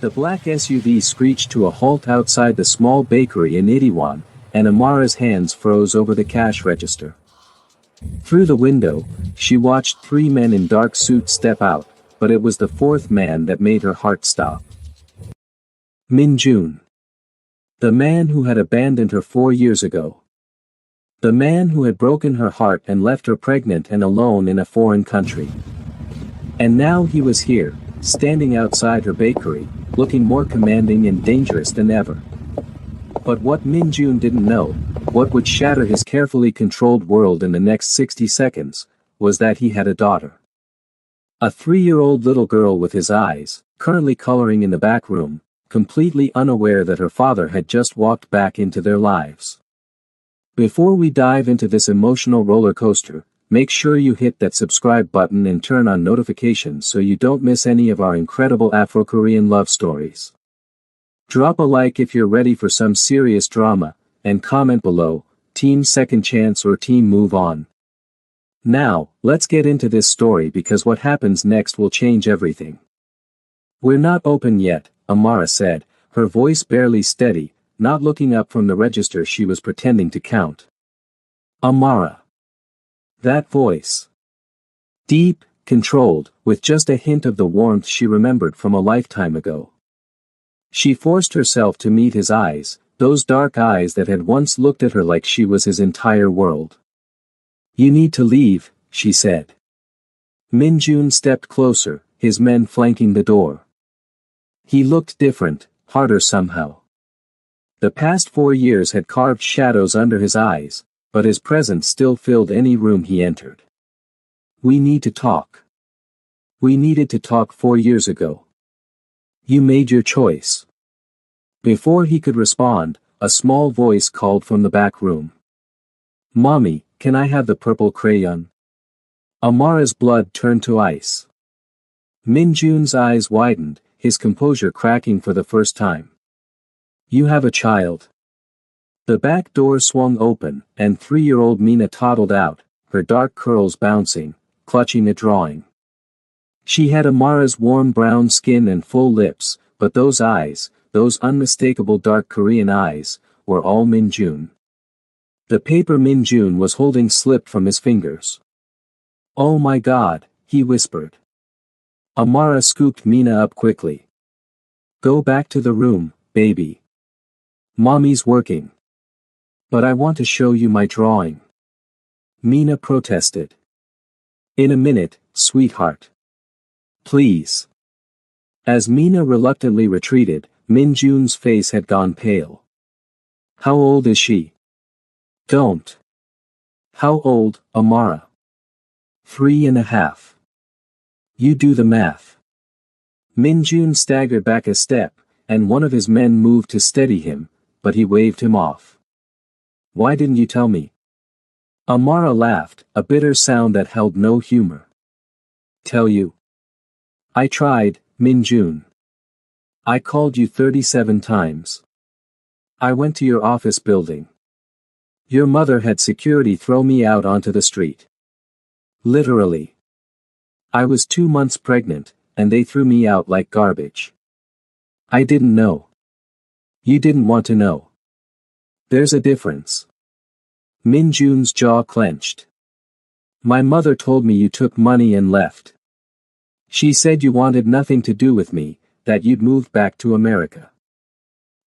The black SUV screeched to a halt outside the small bakery in Itiwan, and Amara's hands froze over the cash register. Through the window, she watched three men in dark suits step out, but it was the fourth man that made her heart stop. Min Jun. The man who had abandoned her 4 years ago. The man who had broken her heart and left her pregnant and alone in a foreign country. And now he was here, standing outside her bakery, looking more commanding and dangerous than ever. But what Min Jun didn't know, what would shatter his carefully controlled world in the next 60 seconds, was that he had a daughter. A 3-year-old little girl with his eyes, currently coloring in the back room, completely unaware that her father had just walked back into their lives. Before we dive into this emotional roller coaster, make sure you hit that subscribe button and turn on notifications so you don't miss any of our incredible Afro-Korean love stories. Drop a like if you're ready for some serious drama, and comment below, Team Second Chance or Team Move On. Now, let's get into this story because what happens next will change everything. We're not open yet, Amara said, her voice barely steady, not looking up from the register she was pretending to count. Amara. That voice. Deep, controlled, with just a hint of the warmth she remembered from a lifetime ago. She forced herself to meet his eyes, those dark eyes that had once looked at her like she was his entire world. You need to leave, she said. Min Jun stepped closer, his men flanking the door. He looked different, harder somehow. The past 4 years had carved shadows under his eyes, but his presence still filled any room he entered. We need to talk. We needed to talk 4 years ago. You made your choice. Before he could respond, a small voice called from the back room. Mommy, can I have the purple crayon? Amara's blood turned to ice. Min Jun's eyes widened, his composure cracking for the first time. You have a child. The back door swung open, and 3-year-old Mina toddled out, her dark curls bouncing, clutching a drawing. She had Amara's warm brown skin and full lips, but those eyes, those unmistakable dark Korean eyes, were all Min Jun. The paper Min Jun was holding slipped from his fingers. Oh my God, he whispered. Amara scooped Mina up quickly. Go back to the room, baby. Mommy's working. But I want to show you my drawing. Mina protested. In a minute, sweetheart. Please. As Mina reluctantly retreated, Min Jun's face had gone pale. How old is she? Don't. How old, Amara? 3.5. You do the math. Min Jun staggered back a step, and one of his men moved to steady him, but he waved him off. Why didn't you tell me? Amara laughed, a bitter sound that held no humor. Tell you. I tried, Min Jun. I called you 37 times. I went to your office building. Your mother had security throw me out onto the street. Literally. I was 2 months pregnant, and they threw me out like garbage. I didn't know. You didn't want to know. There's a difference. Min Jun's jaw clenched. My mother told me you took money and left. She said you wanted nothing to do with me, that you'd moved back to America.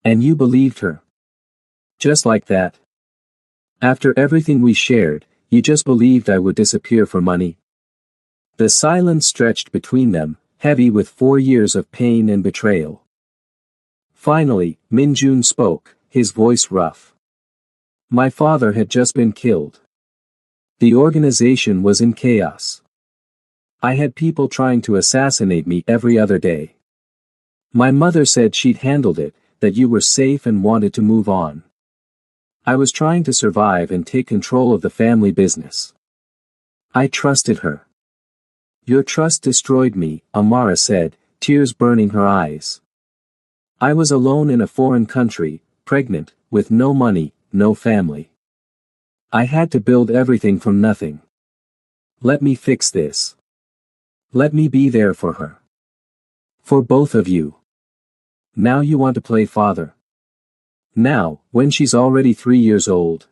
And you believed her. Just like that. After everything we shared, you just believed I would disappear for money. The silence stretched between them, heavy with 4 years of pain and betrayal. Finally, Min Jun spoke, his voice rough. My father had just been killed. The organization was in chaos. I had people trying to assassinate me every other day. My mother said she'd handled it, that you were safe and wanted to move on. I was trying to survive and take control of the family business. I trusted her. Your trust destroyed me, Amara said, tears burning her eyes. I was alone in a foreign country, pregnant, with no money, no family. I had to build everything from nothing. Let me fix this. Let me be there for her. For both of you. Now you want to play father. Now, when she's already 3 years old.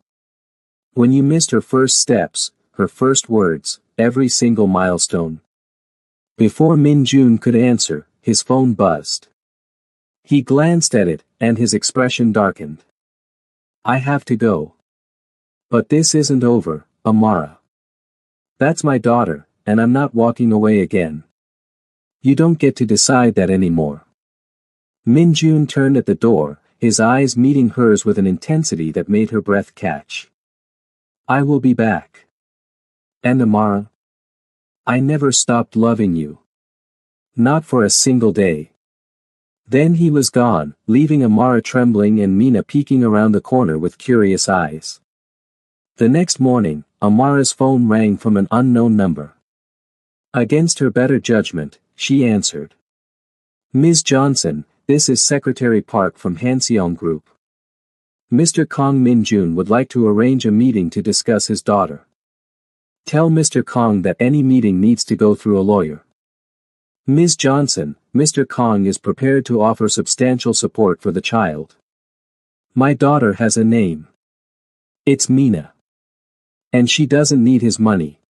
When you missed her first steps, her first words, every single milestone. Before Min Jun could answer, his phone buzzed. He glanced at it, and his expression darkened. I have to go. But this isn't over, Amara. That's my daughter, and I'm not walking away again. You don't get to decide that anymore. Min Jun turned at the door, his eyes meeting hers with an intensity that made her breath catch. I will be back. And Amara? I never stopped loving you. Not for a single day. Then he was gone, leaving Amara trembling and Mina peeking around the corner with curious eyes. The next morning, Amara's phone rang from an unknown number. Against her better judgment, she answered. Ms. Johnson, this is Secretary Park from Hanseong Group. Mr. Kong Min Jun would like to arrange a meeting to discuss his daughter. Tell Mr. Kong that any meeting needs to go through a lawyer. Ms. Johnson, Mr. Kong is prepared to offer substantial support for the child. My daughter has a name. It's Mina. And she doesn't need his money.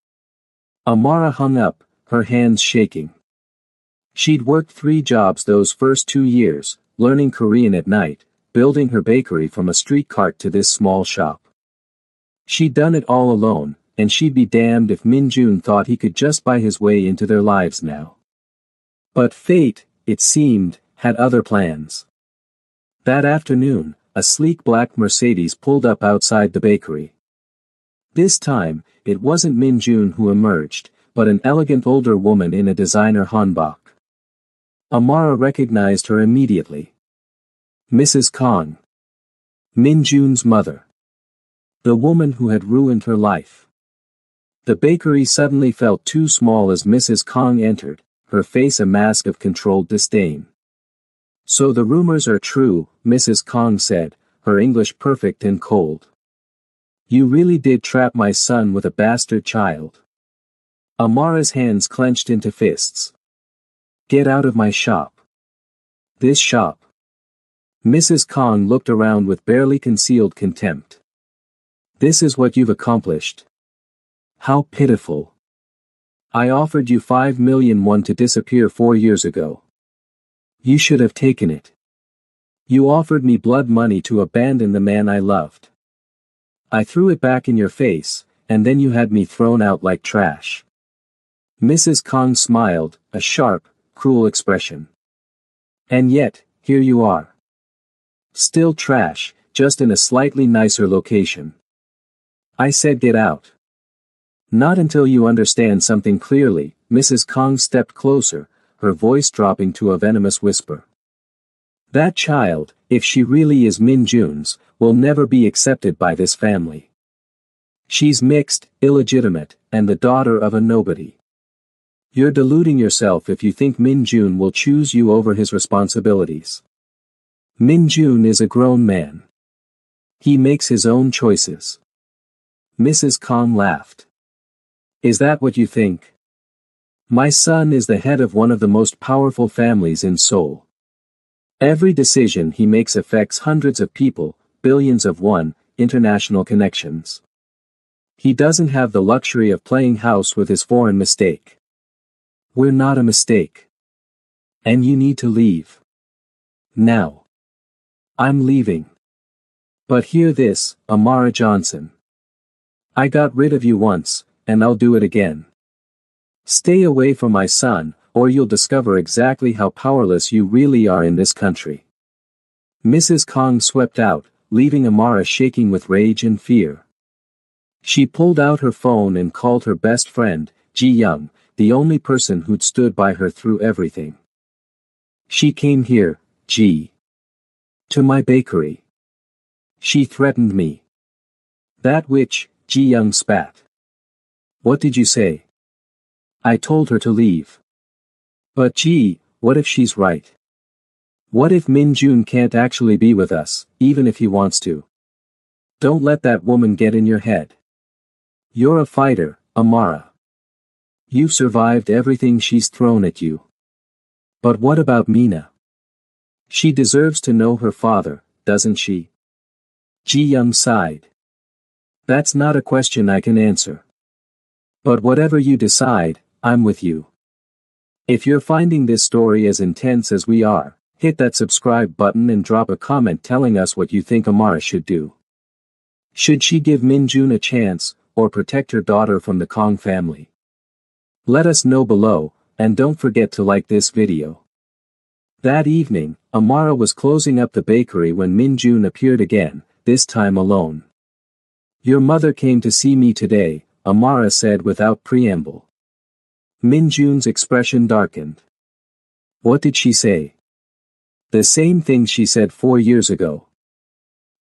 Amara hung up, her hands shaking. She'd worked 3 jobs those first 2 years, learning Korean at night, building her bakery from a street cart to this small shop. She'd done it all alone, and she'd be damned if Min Jun thought he could just buy his way into their lives now. But fate, it seemed, had other plans. That afternoon, a sleek black Mercedes pulled up outside the bakery. This time, it wasn't Min Jun who emerged, but an elegant older woman in a designer hanbok. Amara recognized her immediately. Mrs. Kong. Min Jun's mother. The woman who had ruined her life. The bakery suddenly felt too small as Mrs. Kong entered, her face a mask of controlled disdain. So the rumors are true, Mrs. Kong said, her English perfect and cold. You really did trap my son with a bastard child. Amara's hands clenched into fists. Get out of my shop. This shop. Mrs. Kong looked around with barely concealed contempt. This is what you've accomplished. How pitiful. I offered you 5 million won to disappear 4 years ago. You should have taken it. You offered me blood money to abandon the man I loved. I threw it back in your face, and then you had me thrown out like trash. Mrs. Kong smiled, a sharp, cruel expression. And yet, here you are. Still trash, just in a slightly nicer location. I said get out. Not until you understand something clearly, Mrs. Kong stepped closer, her voice dropping to a venomous whisper. That child, if she really is Min Jun's, will never be accepted by this family. She's mixed, illegitimate, and the daughter of a nobody. You're deluding yourself if you think Min Jun will choose you over his responsibilities. Min Jun is a grown man. He makes his own choices. Mrs. Kong laughed. Is that what you think? My son is the head of one of the most powerful families in Seoul. Every decision he makes affects hundreds of people, billions of won, international connections. He doesn't have the luxury of playing house with his foreign mistake. We're not a mistake. And you need to leave. Now. I'm leaving. But hear this, Amara Johnson. I got rid of you once, and I'll do it again. Stay away from my son, or you'll discover exactly how powerless you really are in this country. Mrs. Kong swept out, leaving Amara shaking with rage and fear. She pulled out her phone and called her best friend, Ji Young, the only person who'd stood by her through everything. She came here, Ji. To my bakery. She threatened me. That witch, Ji Young spat. What did you say? I told her to leave. But gee, what if she's right? What if Min Jun can't actually be with us, even if he wants to? Don't let that woman get in your head. You're a fighter, Amara. You've survived everything she's thrown at you. But what about Mina? She deserves to know her father, doesn't she? Ji Young sighed. That's not a question I can answer. But whatever you decide, I'm with you. If you're finding this story as intense as we are, hit that subscribe button and drop a comment telling us what you think Amara should do. Should she give Minjun a chance, or protect her daughter from the Kong family? Let us know below, and don't forget to like this video. That evening, Amara was closing up the bakery when Minjun appeared again, this time alone. Your mother came to see me today, Amara said without preamble. Minjun's expression darkened. What did she say? The same thing she said 4 years ago.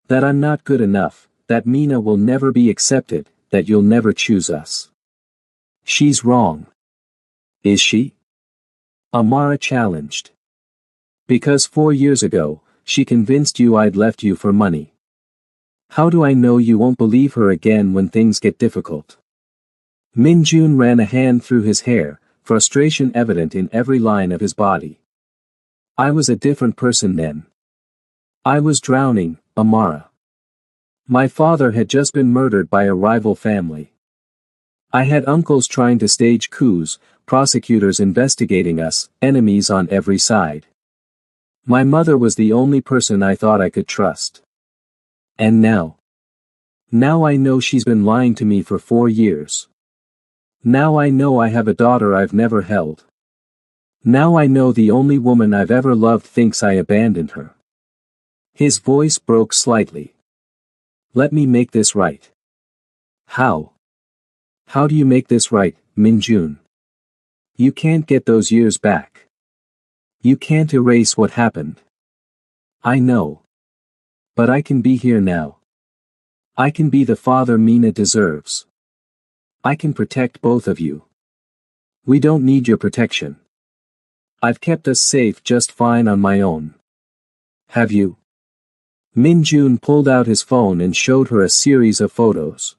That I'm not good enough, that Mina will never be accepted, that you'll never choose us. She's wrong. Is she? Amara challenged. Because 4 years ago, she convinced you I'd left you for money. How do I know you won't believe her again when things get difficult? Minjun ran a hand through his hair, frustration evident in every line of his body. I was a different person then. I was drowning, Amara. My father had just been murdered by a rival family. I had uncles trying to stage coups, prosecutors investigating us, enemies on every side. My mother was the only person I thought I could trust. And now? Now I know she's been lying to me for 4 years. Now I know I have a daughter I've never held. Now I know the only woman I've ever loved thinks I abandoned her. His voice broke slightly. Let me make this right. How? How do you make this right, Minjun? You can't get those years back. You can't erase what happened. I know. But I can be here now. I can be the father Mina deserves. I can protect both of you. We don't need your protection. I've kept us safe just fine on my own. Have you? Minjun pulled out his phone and showed her a series of photos.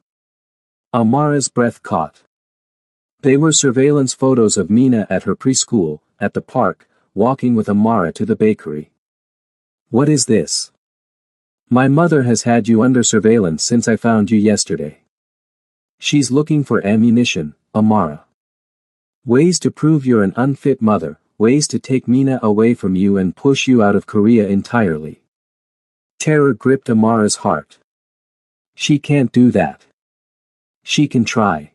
Amara's breath caught. They were surveillance photos of Mina at her preschool, at the park, walking with Amara to the bakery. What is this? My mother has had you under surveillance since I found you yesterday. She's looking for ammunition, Amara. Ways to prove you're an unfit mother, ways to take Mina away from you and push you out of Korea entirely. Terror gripped Amara's heart. She can't do that. She can try.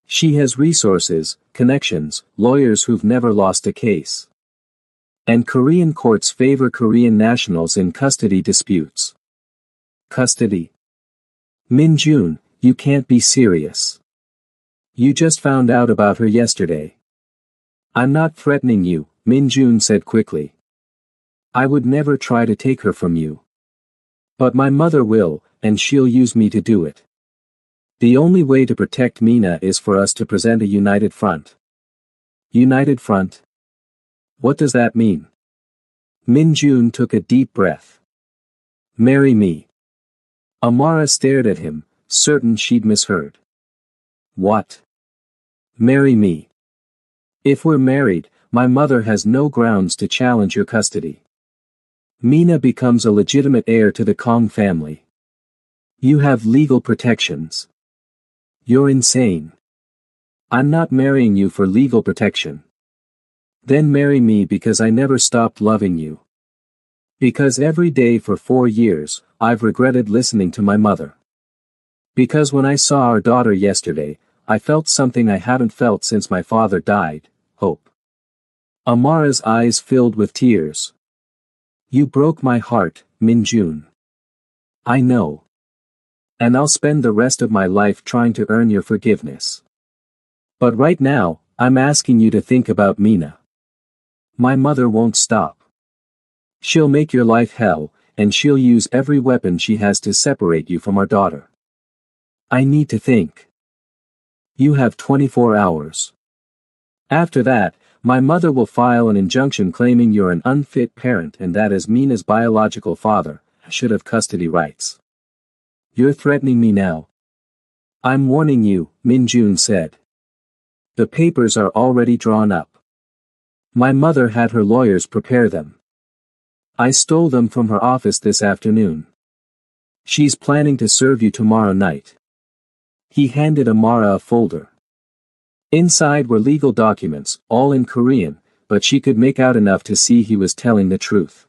She has resources, connections, lawyers who've never lost a case. And Korean courts favor Korean nationals in custody disputes. Custody? Minjun, you can't be serious. You just found out about her yesterday. I'm not threatening you, Minjun said quickly. I would never try to take her from you. But my mother will, and she'll use me to do it. The only way to protect Mina is for us to present a united front. United front? What does that mean? Minjun took a deep breath. Marry me. Amara stared at him, certain she'd misheard. What? Marry me. If we're married, my mother has no grounds to challenge your custody. Mina becomes a legitimate heir to the Kong family. You have legal protections. You're insane. I'm not marrying you for legal protection. Then marry me because I never stopped loving you. Because every day for 4 years, I've regretted listening to my mother. Because when I saw our daughter yesterday, I felt something I haven't felt since my father died, hope. Amara's eyes filled with tears. You broke my heart, Minjun. I know. And I'll spend the rest of my life trying to earn your forgiveness. But right now, I'm asking you to think about Mina. My mother won't stop. She'll make your life hell, and she'll use every weapon she has to separate you from our daughter. I need to think. You have 24 hours. After that, my mother will file an injunction claiming you're an unfit parent and that as Mina's biological father, should have custody rights. You're threatening me now. I'm warning you, Minjun said. The papers are already drawn up. My mother had her lawyers prepare them. I stole them from her office this afternoon. She's planning to serve you tomorrow night. He handed Amara a folder. Inside were legal documents, all in Korean, but she could make out enough to see he was telling the truth.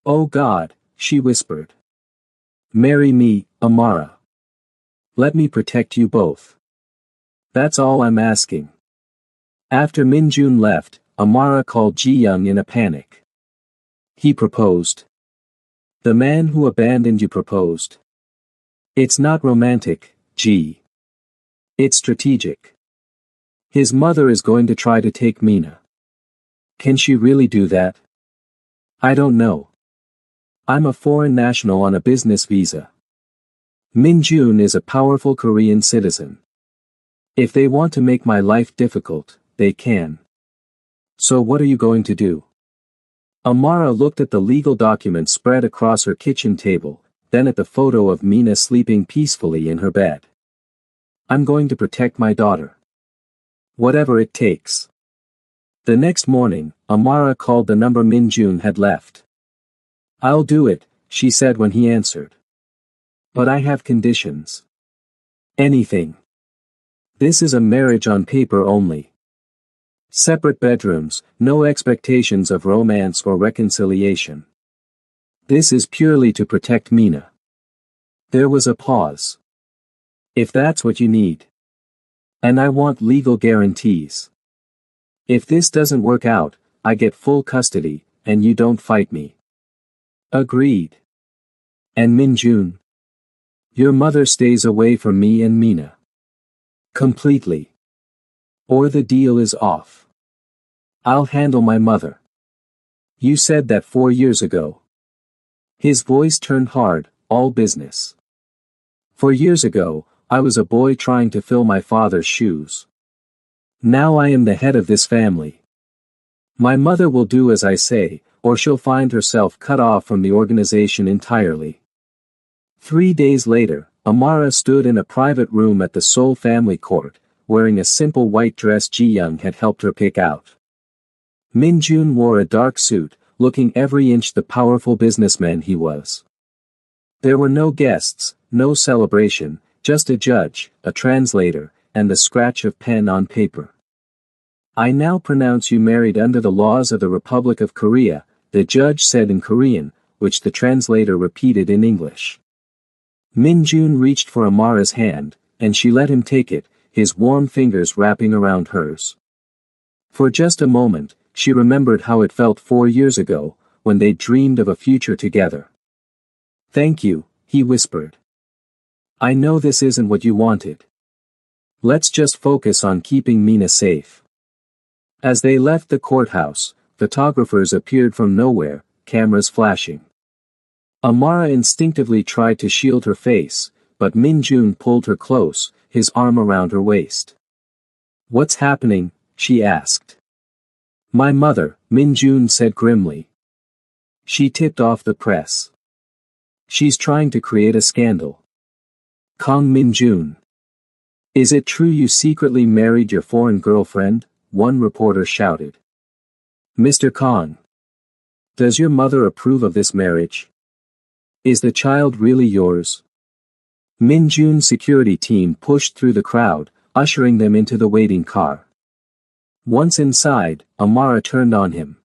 Oh God, she whispered. Marry me, Amara. Let me protect you both. That's all I'm asking. After Min-jun left, Amara called Ji-young in a panic. He proposed. The man who abandoned you proposed. It's not romantic, Ji. It's strategic. His mother is going to try to take Mina. Can she really do that? I don't know. I'm a foreign national on a business visa. Min-jun is a powerful Korean citizen. If they want to make my life difficult, they can. So what are you going to do? Amara looked at the legal documents spread across her kitchen table, then at the photo of Mina sleeping peacefully in her bed. I'm going to protect my daughter. Whatever it takes. The next morning, Amara called the number Min-jun had left. I'll do it, she said when he answered. But I have conditions. Anything. This is a marriage on paper only. Separate bedrooms, no expectations of romance or reconciliation. This is purely to protect Mina. There was a pause. If that's what you need. And I want legal guarantees. If this doesn't work out, I get full custody, and you don't fight me. Agreed. And Min-jun? Your mother stays away from me and Mina. Completely. Or the deal is off. I'll handle my mother. You said that 4 years ago. His voice turned hard, all business. 4 years ago, I was a boy trying to fill my father's shoes. Now I am the head of this family. My mother will do as I say, or she'll find herself cut off from the organization entirely. 3 days later, Amara stood in a private room at the Seoul family court, wearing a simple white dress Ji-young had helped her pick out. Min-jun wore a dark suit, looking every inch the powerful businessman he was. There were no guests, no celebration, just a judge, a translator, and the scratch of pen on paper. I now pronounce you married under the laws of the Republic of Korea, the judge said in Korean, which the translator repeated in English. Min-jun reached for Amara's hand, and she let him take it, his warm fingers wrapping around hers. For just a moment, she remembered how it felt 4 years ago, when they dreamed of a future together. Thank you, he whispered. I know this isn't what you wanted. Let's just focus on keeping Mina safe. As they left the courthouse, photographers appeared from nowhere, cameras flashing. Amara instinctively tried to shield her face, but Min-jun pulled her close, his arm around her waist. What's happening? She asked. My mother, Min-jun said grimly. She tipped off the press. She's trying to create a scandal. Kang Min-jun. Is it true you secretly married your foreign girlfriend? One reporter shouted. Mr. Kang. Does your mother approve of this marriage? Is the child really yours? Min-jun's security team pushed through the crowd, ushering them into the waiting car. Once inside, Amara turned on him.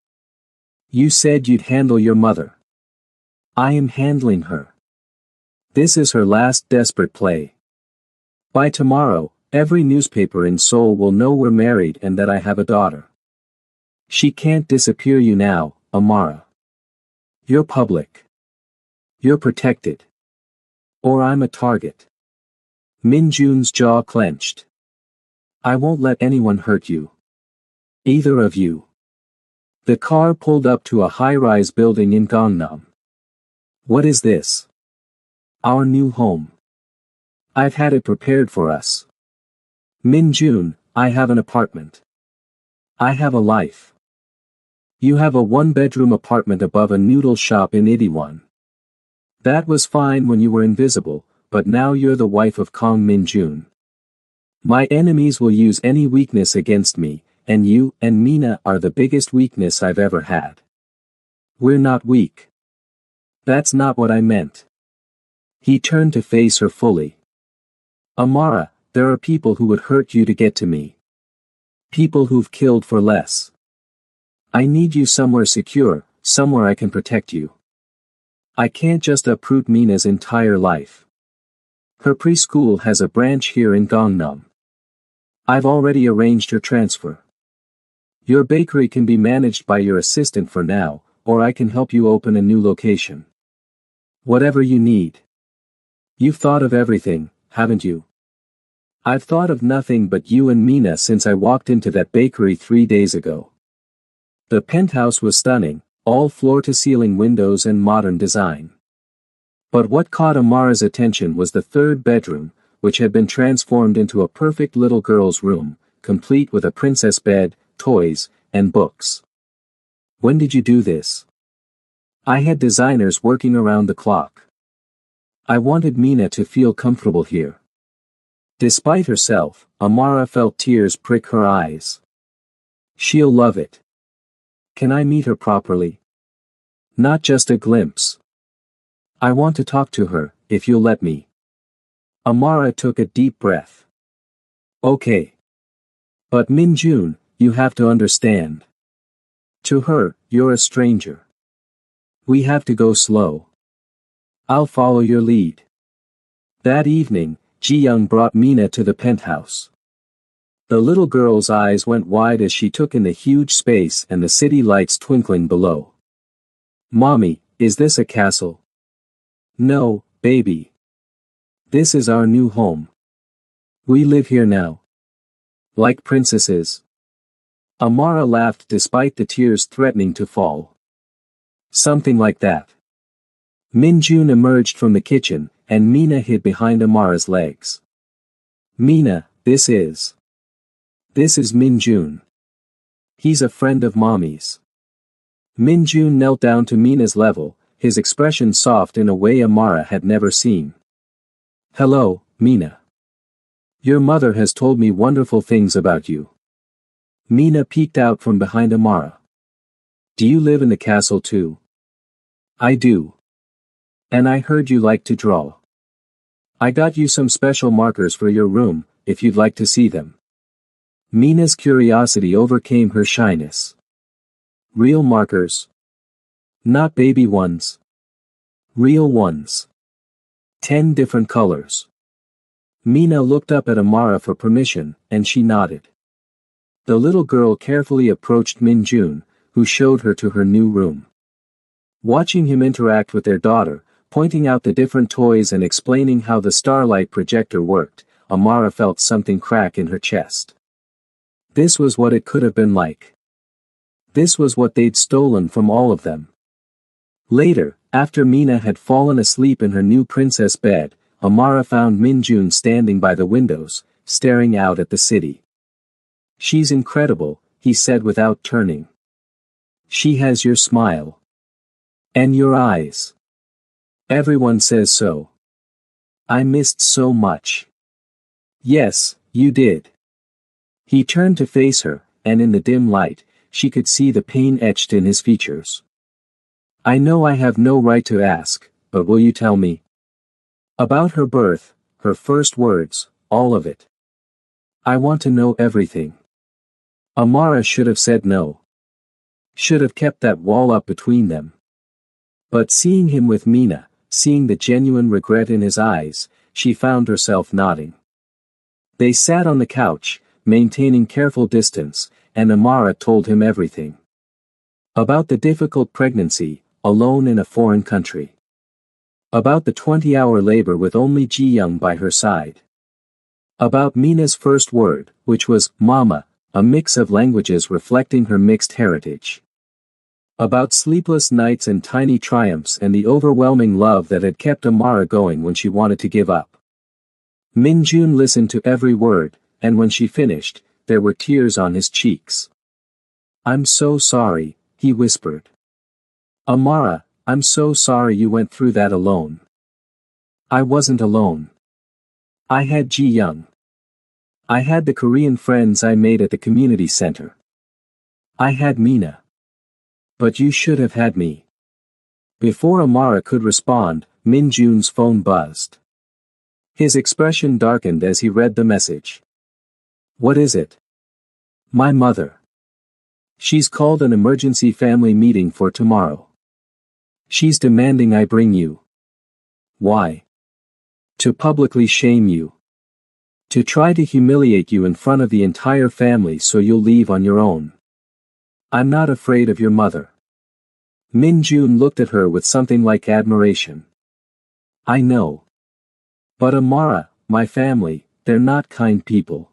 You said you'd handle your mother. I am handling her. This is her last desperate play. By tomorrow, every newspaper in Seoul will know we're married and that I have a daughter. She can't disappear you now, Amara. You're public. You're protected. Or I'm a target. Min-jun's jaw clenched. I won't let anyone hurt you. Either of you. The car pulled up to a high-rise building in Gangnam. What is this? Our new home. I've had it prepared for us. Min-jun, I have an apartment. I have a life. You have a one-bedroom apartment above a noodle shop in Itaewon. That was fine when you were invisible, but now you're the wife of Kang Min-jun. My enemies will use any weakness against me, and you and Mina are the biggest weakness I've ever had. We're not weak. That's not what I meant. He turned to face her fully. Amara, there are people who would hurt you to get to me. People who've killed for less. I need you somewhere secure, somewhere I can protect you. I can't just uproot Mina's entire life. Her preschool has a branch here in Gangnam. I've already arranged her transfer. Your bakery can be managed by your assistant for now, or I can help you open a new location. Whatever you need. You've thought of everything, haven't you? I've thought of nothing but you and Mina since I walked into that bakery 3 days ago. The penthouse was stunning, all floor-to-ceiling windows and modern design. But what caught Amara's attention was the third bedroom, which had been transformed into a perfect little girl's room, complete with a princess bed, toys, and books. When did you do this? I had designers working around the clock. I wanted Mina to feel comfortable here. Despite herself, Amara felt tears prick her eyes. She'll love it. Can I meet her properly? Not just a glimpse. I want to talk to her, if you'll let me. Amara took a deep breath. Okay. But Min-jun, you have to understand. To her, you're a stranger. We have to go slow. I'll follow your lead. That evening, Ji-young brought Mina to the penthouse. The little girl's eyes went wide as she took in the huge space and the city lights twinkling below. Mommy, is this a castle? No, baby. This is our new home. We live here now. Like princesses. Amara laughed despite the tears threatening to fall. Something like that. Min-jun emerged from the kitchen, and Mina hid behind Amara's legs. Mina, this is Min-jun. He's a friend of Mommy's. Min-jun knelt down to Mina's level, his expression soft in a way Amara had never seen. Hello, Mina. Your mother has told me wonderful things about you. Mina peeked out from behind Amara. Do you live in the castle too? I do. And I heard you like to draw. I got you some special markers for your room, if you'd like to see them. Mina's curiosity overcame her shyness. Real markers? Not baby ones. Real ones. 10 different colors. Mina looked up at Amara for permission, and she nodded. The little girl carefully approached Min-jun, who showed her to her new room. Watching him interact with their daughter, pointing out the different toys and explaining how the starlight projector worked, Amara felt something crack in her chest. This was what it could have been like. This was what they'd stolen from all of them. Later, after Mina had fallen asleep in her new princess bed, Amara found Min-jun standing by the windows, staring out at the city. She's incredible, he said without turning. She has your smile. And your eyes. Everyone says so. I missed so much. Yes, you did. He turned to face her, and in the dim light, she could see the pain etched in his features. I know I have no right to ask, but will you tell me? About her birth, her first words, all of it. I want to know everything. Amara should have said no. Should have kept that wall up between them. But seeing him with Mina, seeing the genuine regret in his eyes, she found herself nodding. They sat on the couch, maintaining careful distance, and Amara told him everything. About the difficult pregnancy, alone in a foreign country. About the 20-hour labor with only Ji-young by her side. About Mina's first word, which was, Mama, a mix of languages reflecting her mixed heritage. About sleepless nights and tiny triumphs and the overwhelming love that had kept Amara going when she wanted to give up. Min-jun listened to every word, and when she finished, there were tears on his cheeks. I'm so sorry, he whispered. Amara, I'm so sorry you went through that alone. I wasn't alone. I had Ji-young. I had the Korean friends I made at the community center. I had Mina. But you should have had me. Before Amara could respond, Min Jun's phone buzzed. His expression darkened as he read the message. What is it? My mother. She's called an emergency family meeting for tomorrow. She's demanding I bring you. Why? To publicly shame you. To try to humiliate you in front of the entire family so you'll leave on your own. I'm not afraid of your mother. Min Jun looked at her with something like admiration. I know. But Amara, my family, they're not kind people.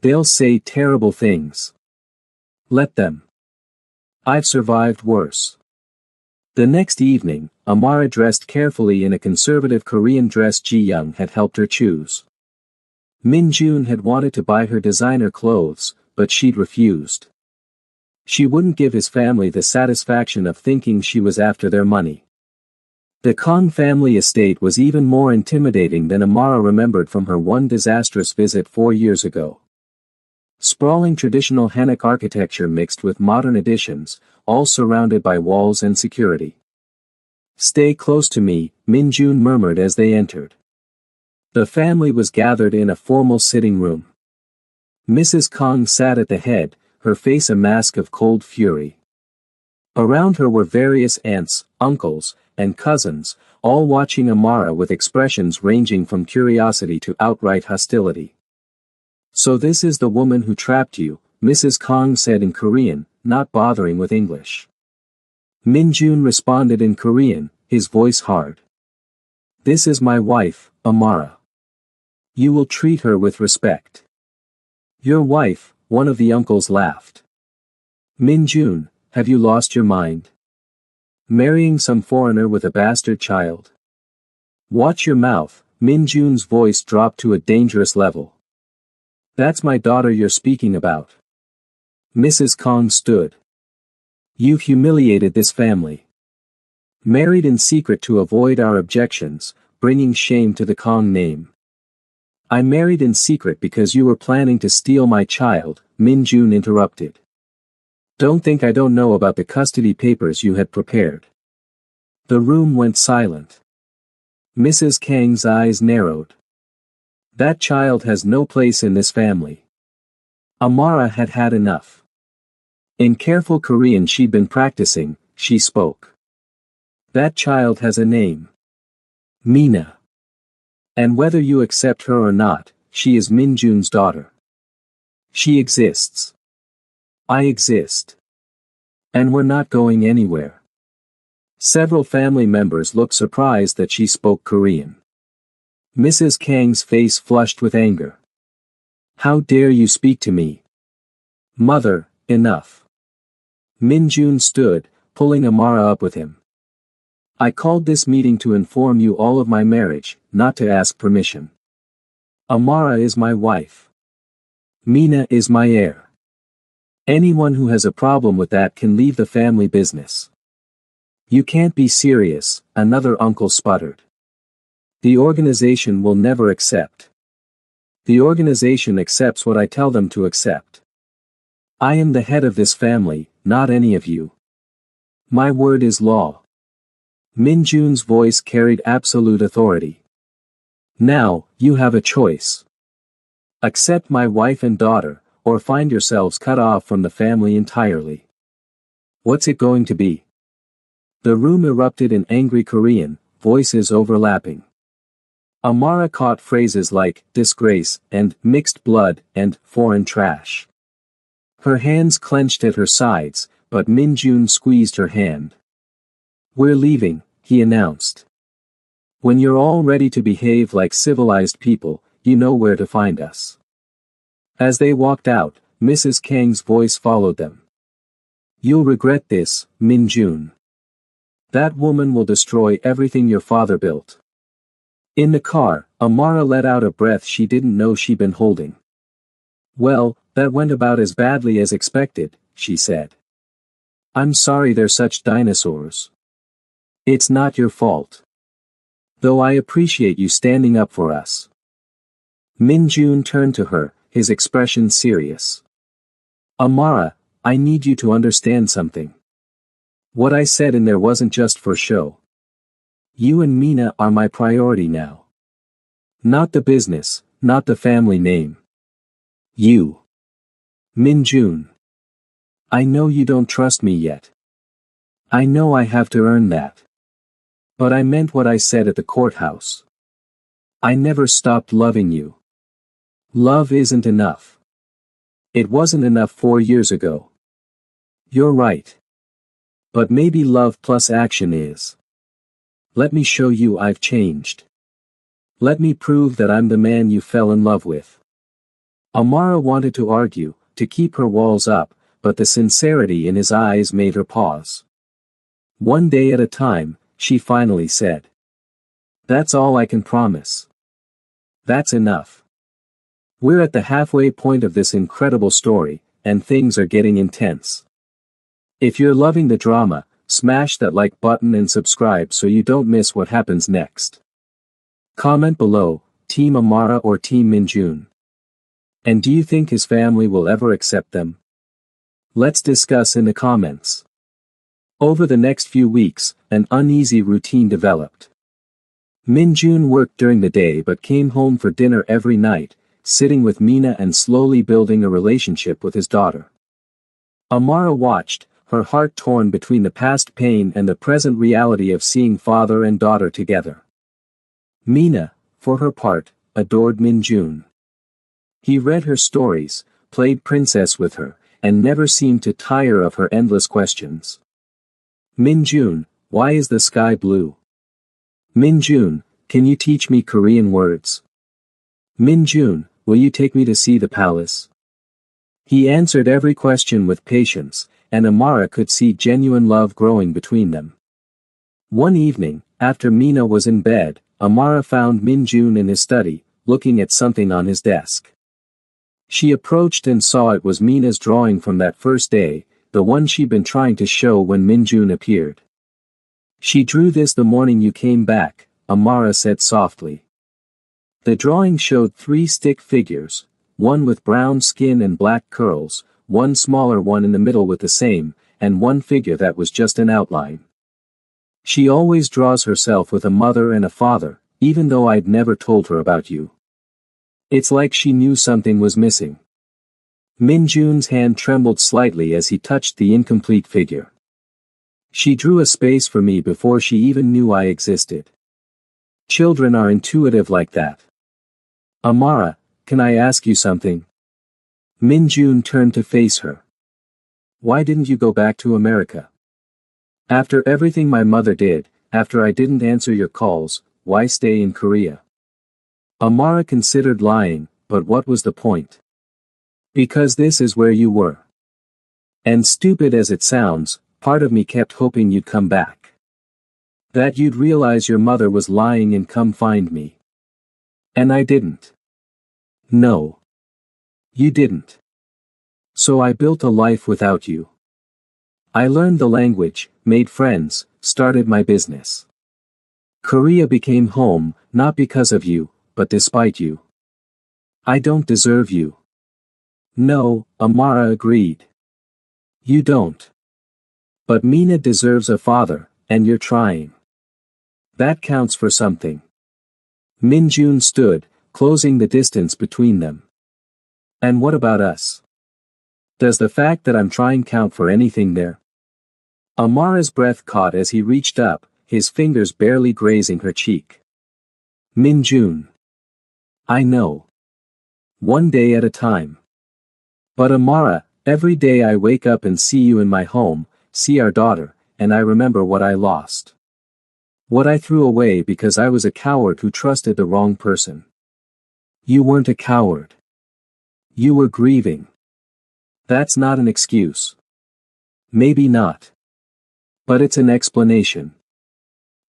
They'll say terrible things. Let them. I've survived worse. The next evening, Amara dressed carefully in a conservative Korean dress Ji Young had helped her choose. Min Jun had wanted to buy her designer clothes, but she'd refused. She wouldn't give his family the satisfaction of thinking she was after their money. The Kong family estate was even more intimidating than Amara remembered from her one disastrous visit 4 years ago. Sprawling traditional Hanok architecture mixed with modern additions, all surrounded by walls and security. Stay close to me, Min Jun murmured as they entered. The family was gathered in a formal sitting room. Mrs. Kong sat at the head, her face a mask of cold fury. Around her were various aunts, uncles, and cousins, all watching Amara with expressions ranging from curiosity to outright hostility. So this is the woman who trapped you, Mrs. Kong said in Korean, not bothering with English. Min Jun responded in Korean, his voice hard. This is my wife, Amara. You will treat her with respect. Your wife, one of the uncles laughed. Min Jun, have you lost your mind? Marrying some foreigner with a bastard child? Watch your mouth, Min Jun's voice dropped to a dangerous level. That's my daughter you're speaking about. Mrs. Kong stood. You've humiliated this family. Married in secret to avoid our objections, bringing shame to the Kong name. I married in secret because you were planning to steal my child, Min Jun interrupted. Don't think I don't know about the custody papers you had prepared. The room went silent. Mrs. Kang's eyes narrowed. That child has no place in this family. Amara had had enough. In careful Korean she'd been practicing, she spoke. That child has a name. Mina. And whether you accept her or not, she is Min Jun's daughter. She exists. I exist. And we're not going anywhere. Several family members looked surprised that she spoke Korean. Mrs. Kang's face flushed with anger. How dare you speak to me? Mother, enough. Min Jun stood, pulling Amara up with him. I called this meeting to inform you all of my marriage, not to ask permission. Amara is my wife. Mina is my heir. Anyone who has a problem with that can leave the family business. You can't be serious, another uncle sputtered. The organization will never accept. The organization accepts what I tell them to accept. I am the head of this family, not any of you. My word is law. Min Jun's voice carried absolute authority. Now, you have a choice. Accept my wife and daughter, or find yourselves cut off from the family entirely. What's it going to be? The room erupted in angry Korean, voices overlapping. Amara caught phrases like, disgrace, and mixed blood, and foreign trash. Her hands clenched at her sides, but Min Jun squeezed her hand. We're leaving, he announced. When you're all ready to behave like civilized people, you know where to find us. As they walked out, Mrs. Kang's voice followed them. You'll regret this, Min Jun. That woman will destroy everything your father built. In the car, Amara let out a breath she didn't know she'd been holding. Well, that went about as badly as expected, she said. I'm sorry they're such dinosaurs. It's not your fault. Though I appreciate you standing up for us. Min Jun turned to her, his expression serious. Amara, I need you to understand something. What I said in there wasn't just for show. You and Mina are my priority now. Not the business, not the family name. You. Min-jun. I know you don't trust me yet. I know I have to earn that. But I meant what I said at the courthouse. I never stopped loving you. Love isn't enough. It wasn't enough 4 years ago. You're right. But maybe love plus action is. Let me show you I've changed. Let me prove that I'm the man you fell in love with. Amara wanted to argue, to keep her walls up, but the sincerity in his eyes made her pause. One day at a time, she finally said. That's all I can promise. That's enough. We're at the halfway point of this incredible story, and things are getting intense. If you're loving the drama, smash that like button and subscribe so you don't miss what happens next. Comment below, Team Amara or Team Min-jun. And do you think his family will ever accept them? Let's discuss in the comments. Over the next few weeks, an uneasy routine developed. Min-jun worked during the day but came home for dinner every night, sitting with Mina and slowly building a relationship with his daughter. Amara watched, her heart torn between the past pain and the present reality of seeing father and daughter together. Mina, for her part, adored Min-jun. He read her stories, played princess with her, and never seemed to tire of her endless questions. Min-jun, why is the sky blue? Min-jun, can you teach me Korean words? Min-jun, will you take me to see the palace? He answered every question with patience, and Amara could see genuine love growing between them. One evening, after Mina was in bed, Amara found Min-jun in his study, looking at something on his desk. She approached and saw it was Mina's drawing from that first day, the one she'd been trying to show when Min-jun appeared. She drew this the morning you came back, Amara said softly. The drawing showed 3 stick figures, one with brown skin and black curls, one smaller one in the middle with the same, and one figure that was just an outline. She always draws herself with a mother and a father, even though I'd never told her about you. It's like she knew something was missing. Min-jun's hand trembled slightly as he touched the incomplete figure. She drew a space for me before she even knew I existed. Children are intuitive like that. Amara, can I ask you something? Min-jun turned to face her. Why didn't you go back to America? After everything my mother did, after I didn't answer your calls, why stay in Korea? Amara considered lying, but what was the point? Because this is where you were. And stupid as it sounds, part of me kept hoping you'd come back. That you'd realize your mother was lying and come find me. And I didn't. No. You didn't. So I built a life without you. I learned the language, made friends, started my business. Korea became home, not because of you, but despite you. I don't deserve you. No, Amara agreed. You don't. But Mina deserves a father, and you're trying. That counts for something. Min-jun stood, closing the distance between them. And what about us? Does the fact that I'm trying count for anything there? Amara's breath caught as he reached up, his fingers barely grazing her cheek. Min-jun. I know. One day at a time. But Amara, every day I wake up and see you in my home, see our daughter, and I remember what I lost. What I threw away because I was a coward who trusted the wrong person. You weren't a coward. You were grieving. That's not an excuse. Maybe not. But it's an explanation.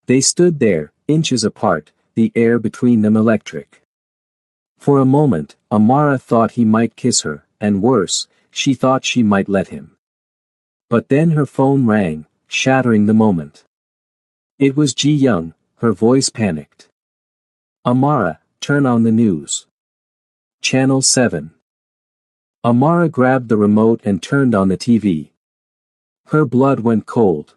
They stood there, inches apart, the air between them electric. For a moment, Amara thought he might kiss her, and worse, she thought she might let him. But then her phone rang, shattering the moment. It was Ji-young, her voice panicked. Amara, turn on the news. Channel 7. Amara grabbed the remote and turned on the TV. Her blood went cold.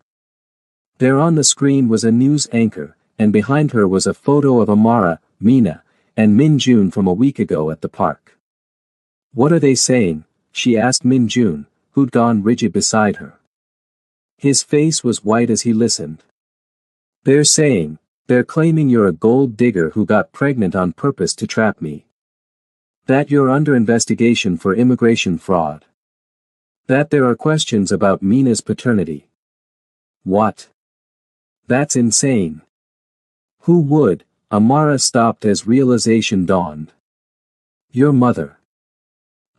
There on the screen was a news anchor, and behind her was a photo of Amara, Mina, and Min Jun from a week ago at the park. "What are they saying?" she asked Min Jun, who'd gone rigid beside her. His face was white as he listened. They're claiming you're a gold digger who got pregnant on purpose to trap me. That you're under investigation for immigration fraud. That there are questions about Mina's paternity." "What? That's insane. Who would?" Amara stopped as realization dawned. "Your mother."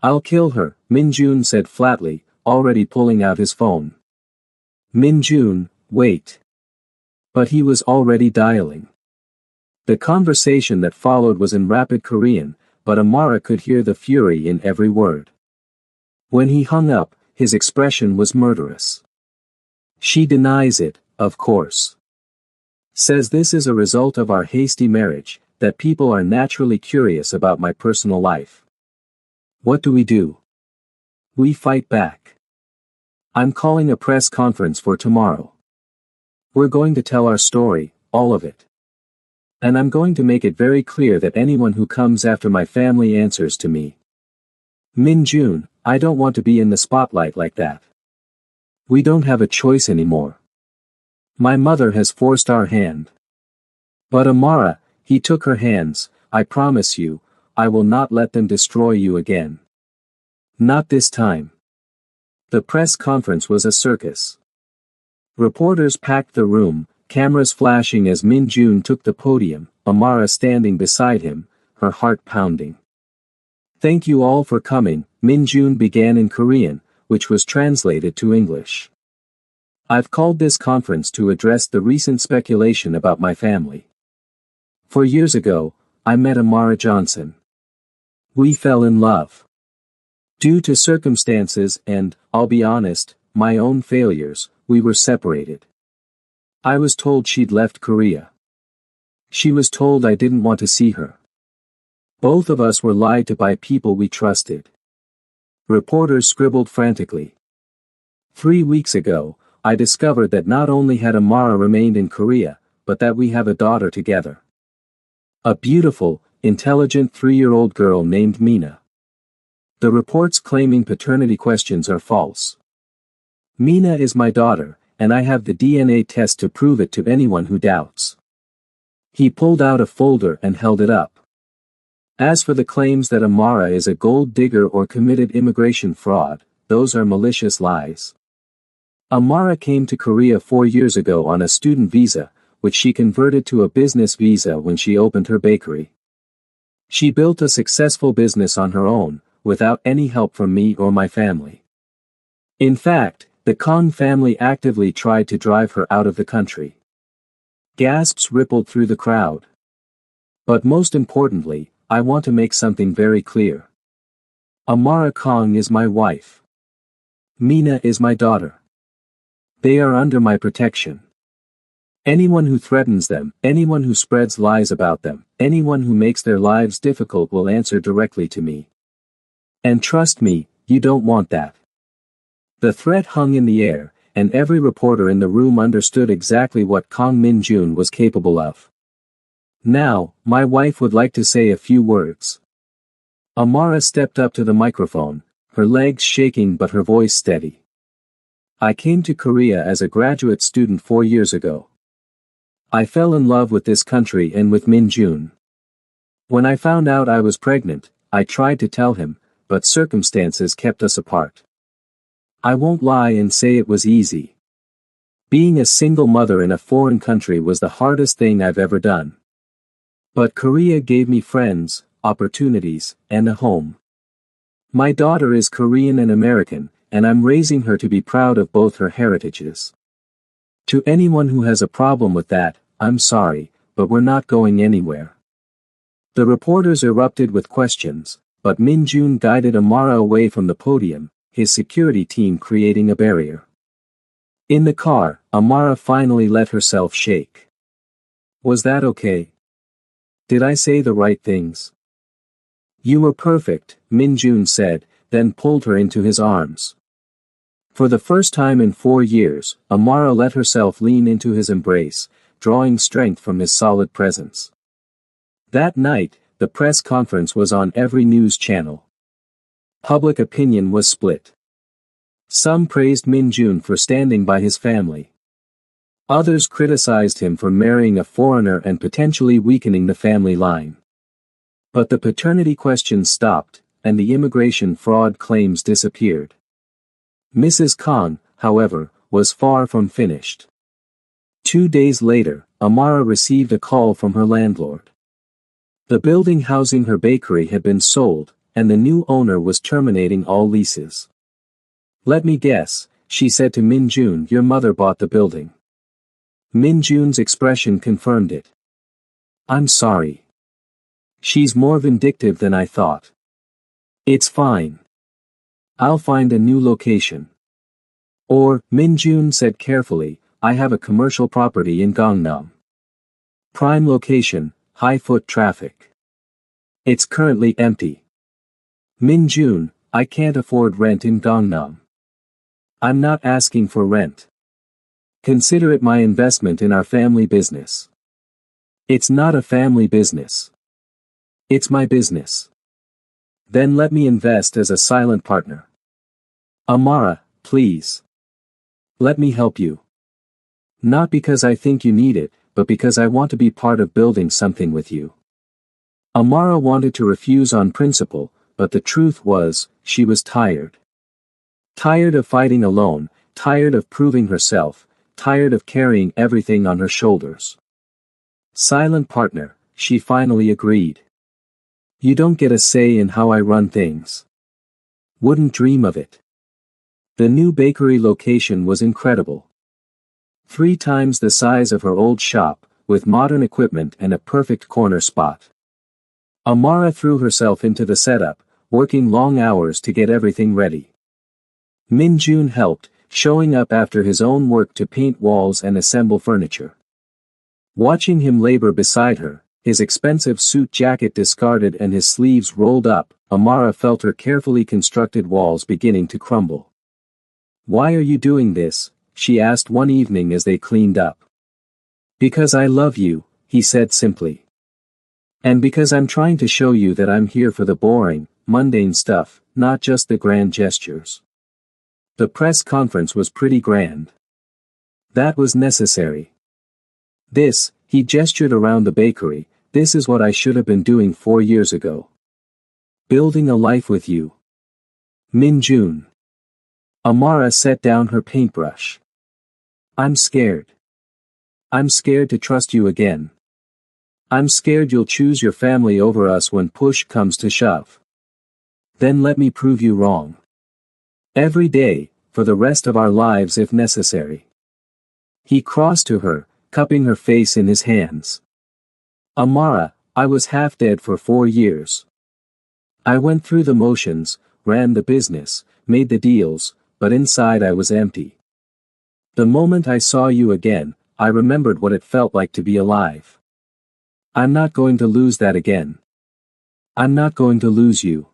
"I'll kill her," Min Jun said flatly, already pulling out his phone. Min Jun, wait. But he was already dialing. The conversation that followed was in rapid Korean, but Amara could hear the fury in every word. When he hung up, his expression was murderous. "She denies it, of course. Says this is a result of our hasty marriage, that people are naturally curious about my personal life. What do? We fight back. I'm calling a press conference for tomorrow. We're going to tell our story, all of it. And I'm going to make it very clear that anyone who comes after my family answers to me. Min Jun, I don't want to be in the spotlight like that. We don't have a choice anymore. My mother has forced our hand." "But Amara," he took her hands, "I promise you, I will not let them destroy you again. Not this time." The press conference was a circus. Reporters packed the room, cameras flashing as Min Jun took the podium, Amara standing beside him, her heart pounding. "Thank you all for coming," Min Jun began in Korean, which was translated to English. "I've called this conference to address the recent speculation about my family. 4 years ago, I met Amara Johnson. We fell in love. Due to circumstances and, I'll be honest, my own failures, we were separated. I was told she'd left Korea. She was told I didn't want to see her. Both of us were lied to by people we trusted." Reporters scribbled frantically. 3 weeks ago, I discovered that not only had Amara remained in Korea, but that we have a daughter together. A beautiful, intelligent 3-year-old girl named Mina. The reports claiming paternity questions are false. Mina is my daughter, and I have the DNA test to prove it to anyone who doubts. He pulled out a folder and held it up. As for the claims that Amara is a gold digger or committed immigration fraud, those are malicious lies. Amara came to Korea 4 years ago on a student visa, which she converted to a business visa when she opened her bakery. She built a successful business on her own, without any help from me or my family. In fact, the Kong family actively tried to drive her out of the country. Gasps rippled through the crowd. But most importantly, I want to make something very clear. Amara Kong is my wife. Mina is my daughter. They are under my protection. Anyone who threatens them, anyone who spreads lies about them, anyone who makes their lives difficult will answer directly to me. And trust me, you don't want that." The threat hung in the air, and every reporter in the room understood exactly what Kong Min Jun was capable of. "Now, my wife would like to say a few words." Amara stepped up to the microphone, her legs shaking but her voice steady. "I came to Korea as a graduate student 4 years ago. I fell in love with this country and with Min Jun. When I found out I was pregnant, I tried to tell him, but circumstances kept us apart. I won't lie and say it was easy. Being a single mother in a foreign country was the hardest thing I've ever done. But Korea gave me friends, opportunities, and a home. My daughter is Korean and American, and I'm raising her to be proud of both her heritages. To anyone who has a problem with that, I'm sorry, but we're not going anywhere." The reporters erupted with questions, but Min Jun guided Amara away from the podium, his security team creating a barrier. In the car, Amara finally let herself shake. "Was that okay? Did I say the right things?" "You were perfect," Min Jun said, then pulled her into his arms. For the first time in 4 years, Amara let herself lean into his embrace, drawing strength from his solid presence. That night, the press conference was on every news channel. Public opinion was split. Some praised Min Jun for standing by his family. Others criticized him for marrying a foreigner and potentially weakening the family line. But the paternity questions stopped, and the immigration fraud claims disappeared. Mrs. Khan, however, was far from finished. 2 days later, Amara received a call from her landlord. The building housing her bakery had been sold, and the new owner was terminating all leases. "Let me guess," she said to Min Jun, "your mother bought the building." Min Jun's expression confirmed it. "I'm sorry. She's more vindictive than I thought. It's fine. I'll find a new location." Or, Min Jun said carefully, "I have a commercial property in Gangnam. Prime location, high foot traffic. It's currently empty. Min Jun, I can't afford rent in Gangnam. I'm not asking for rent. Consider it my investment in our family business." "It's not a family business. It's my business." "Then let me invest as a silent partner." "Amara, please. Let me help you. Not because I think you need it, but because I want to be part of building something with you." Amara wanted to refuse on principle, but the truth was, she was tired. Tired of fighting alone, tired of proving herself, tired of carrying everything on her shoulders. "Silent partner," she finally agreed. "You don't get a say in how I run things. Wouldn't dream of it." The new bakery location was incredible. 3 times the size of her old shop, with modern equipment and a perfect corner spot. Amara threw herself into the setup, working long hours to get everything ready. Min Jun helped, showing up after his own work to paint walls and assemble furniture. Watching him labor beside her, his expensive suit jacket discarded and his sleeves rolled up, Amara felt her carefully constructed walls beginning to crumble. "Why are you doing this?" she asked one evening as they cleaned up. "Because I love you," he said simply. "And because I'm trying to show you that I'm here for the boring, mundane stuff, not just the grand gestures." The press conference was pretty grand. That was necessary. "This," he gestured around the bakery, "this is what I should have been doing 4 years ago. Building a life with you. Min Jun." Amara set down her paintbrush. "I'm scared. I'm scared to trust you again. I'm scared you'll choose your family over us when push comes to shove. Then let me prove you wrong. Every day, for the rest of our lives if necessary." He crossed to her, cupping her face in his hands. "Amara, I was half dead for 4 years. I went through the motions, ran the business, made the deals, but inside I was empty. The moment I saw you again, I remembered what it felt like to be alive. I'm not going to lose that again. I'm not going to lose you."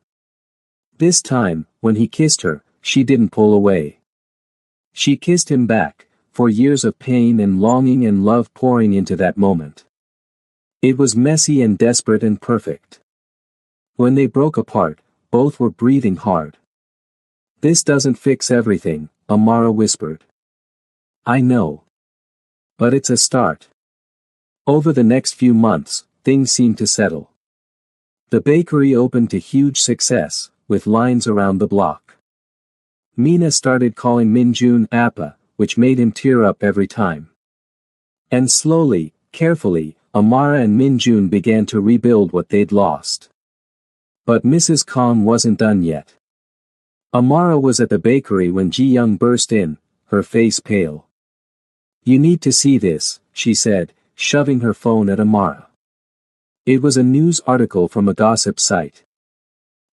This time, when he kissed her, she didn't pull away. She kissed him back, for years of pain and longing and love pouring into that moment. It was messy and desperate and perfect. When they broke apart, both were breathing hard. "This doesn't fix everything," Amara whispered. "I know. But it's a start." Over the next few months, things seemed to settle. The bakery opened to huge success, with lines around the block. Mina started calling Min Jun Appa, which made him tear up every time. And slowly, carefully, Amara and Min Jun began to rebuild what they'd lost. But Mrs. Khan wasn't done yet. Amara was at the bakery when Ji Young burst in, her face pale. "You need to see this," she said, shoving her phone at Amara. It was a news article from a gossip site.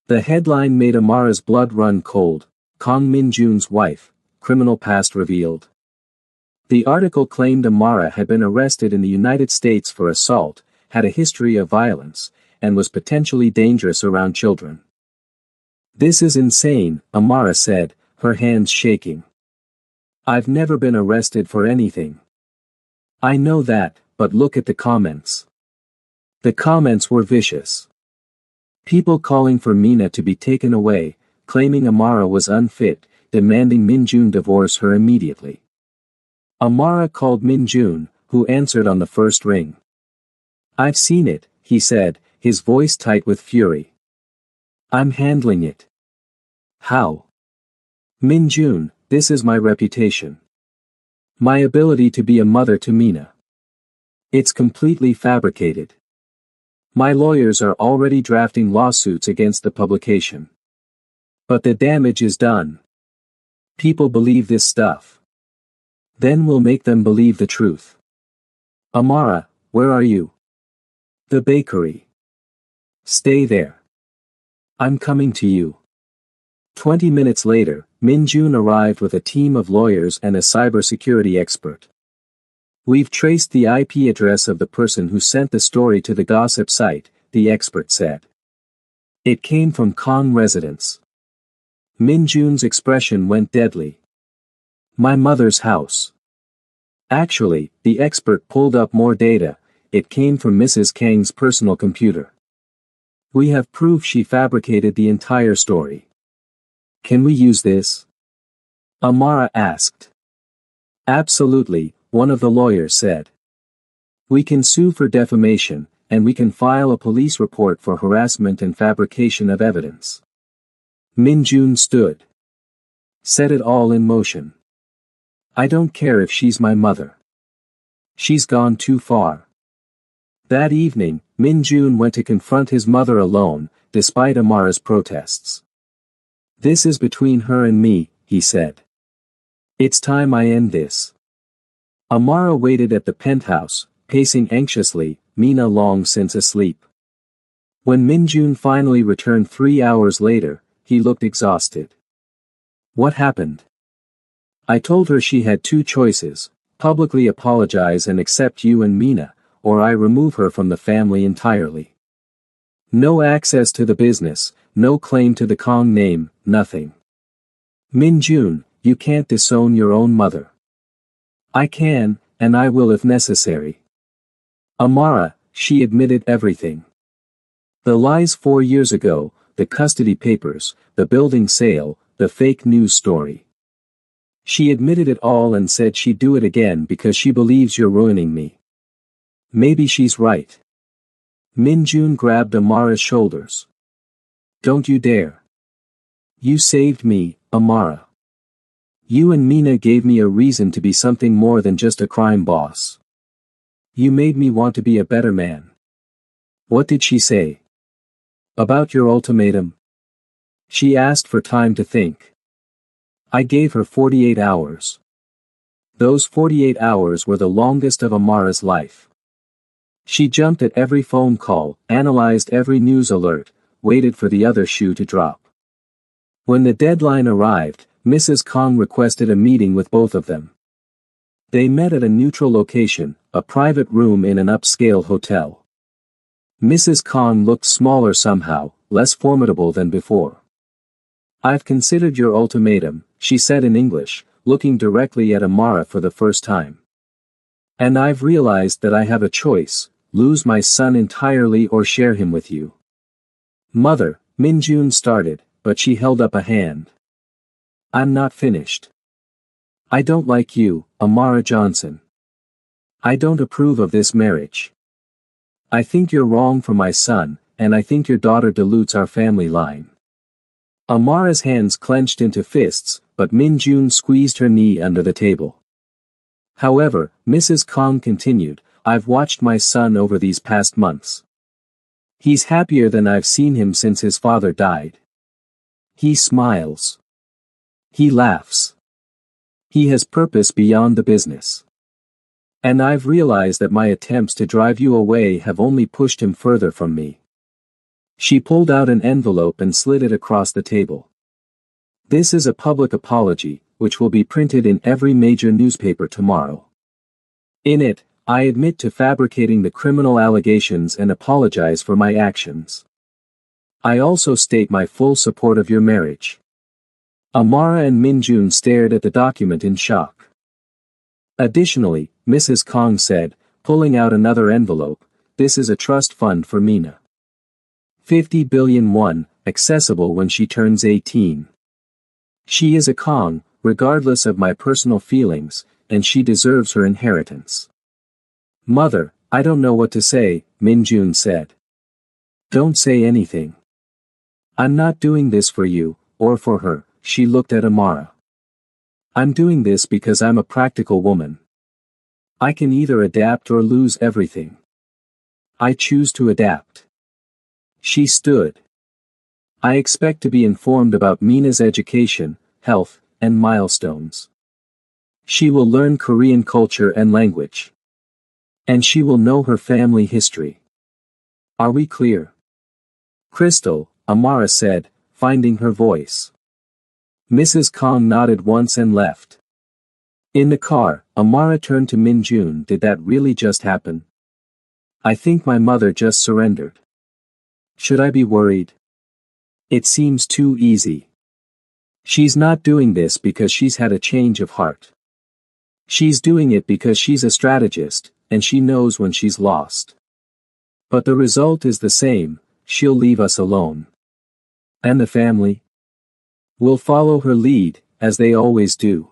The headline made Amara's blood run cold. Kang Min Jun's wife, criminal past revealed. The article claimed Amara had been arrested in the United States for assault, had a history of violence, and was potentially dangerous around children. "This is insane," Amara said, her hands shaking. I've never been arrested for anything. I know that, but look at the comments. The comments were vicious. People calling for Mina to be taken away, claiming Amara was unfit, demanding Minjun divorce her immediately. Amara called Minjun, who answered on the first ring. I've seen it, he said, his voice tight with fury. I'm handling it. How? Minjun, this is my reputation. My ability to be a mother to Mina. It's completely fabricated. My lawyers are already drafting lawsuits against the publication. But the damage is done. People believe this stuff. Then we'll make them believe the truth. Amara, where are you? The bakery. Stay there. I'm coming to you. 20 minutes later, Minjun arrived with a team of lawyers and a cybersecurity expert. We've traced the IP address of the person who sent the story to the gossip site, the expert said. It came from Kong residence. Minjun's expression went deadly. My mother's house. Actually, the expert pulled up more data. It came from Mrs. Kang's personal computer. We have proof she fabricated the entire story. Can we use this? Amara asked. Absolutely, one of the lawyers said. We can sue for defamation, and we can file a police report for harassment and fabrication of evidence. Minjun stood. Set it all in motion. I don't care if she's my mother. She's gone too far. That evening, Minjun went to confront his mother alone, despite Amara's protests. This is between her and me, he said. It's time I end this. Amara waited at the penthouse, pacing anxiously, Mina long since asleep. When Minjun finally returned 3 hours later, he looked exhausted. What happened? I told her she had two choices, publicly apologize and accept you and Mina, or I remove her from the family entirely. No access to the business, no claim to the Kong name, nothing. Minjun, you can't disown your own mother. I can, and I will if necessary. Amara, she admitted everything. The lies 4 years ago, the custody papers, the building sale, the fake news story. She admitted it all and said she'd do it again because she believes you're ruining me. Maybe she's right. Minjun grabbed Amara's shoulders. Don't you dare. You saved me, Amara. You and Mina gave me a reason to be something more than just a crime boss. You made me want to be a better man. What did she say? About your ultimatum? She asked for time to think. I gave her 48 hours. Those 48 hours were the longest of Amara's life. She jumped at every phone call, analyzed every news alert, waited for the other shoe to drop. When the deadline arrived, Mrs. Kong requested a meeting with both of them. They met at a neutral location, a private room in an upscale hotel. Mrs. Kong looked smaller somehow, less formidable than before. I've considered your ultimatum, she said in English, looking directly at Amara for the first time. And I've realized that I have a choice, lose my son entirely or share him with you. Mother, Minjun started, but she held up a hand. I'm not finished. I don't like you, Amara Johnson. I don't approve of this marriage. I think you're wrong for my son, and I think your daughter dilutes our family line. Amara's hands clenched into fists, but Minjun squeezed her knee under the table. However, Mrs. Kong continued, I've watched my son over these past months. He's happier than I've seen him since his father died. He smiles. He laughs. He has purpose beyond the business. And I've realized that my attempts to drive you away have only pushed him further from me. She pulled out an envelope and slid it across the table. This is a public apology, which will be printed in every major newspaper tomorrow. In it, I admit to fabricating the criminal allegations and apologize for my actions. I also state my full support of your marriage. Amara and Minjun stared at the document in shock. Additionally, Mrs. Kong said, pulling out another envelope, this is a trust fund for Mina. 50 billion won, accessible when she turns 18. She is a Kong, regardless of my personal feelings, and she deserves her inheritance. Mother, I don't know what to say, Min Jun said. Don't say anything. I'm not doing this for you, or for her, she looked at Amara. I'm doing this because I'm a practical woman. I can either adapt or lose everything. I choose to adapt. She stood. I expect to be informed about Mina's education, health, and milestones. She will learn Korean culture and language. And she will know her family history. Are we clear? Crystal, Amara said, finding her voice. Mrs. Kong nodded once and left. In the car, Amara turned to Min Jun. Did that really just happen? I think my mother just surrendered. Should I be worried? It seems too easy. She's not doing this because she's had a change of heart. She's doing it because she's a strategist, and she knows when she's lost. But the result is the same, she'll leave us alone. And the family? Will follow her lead, as they always do.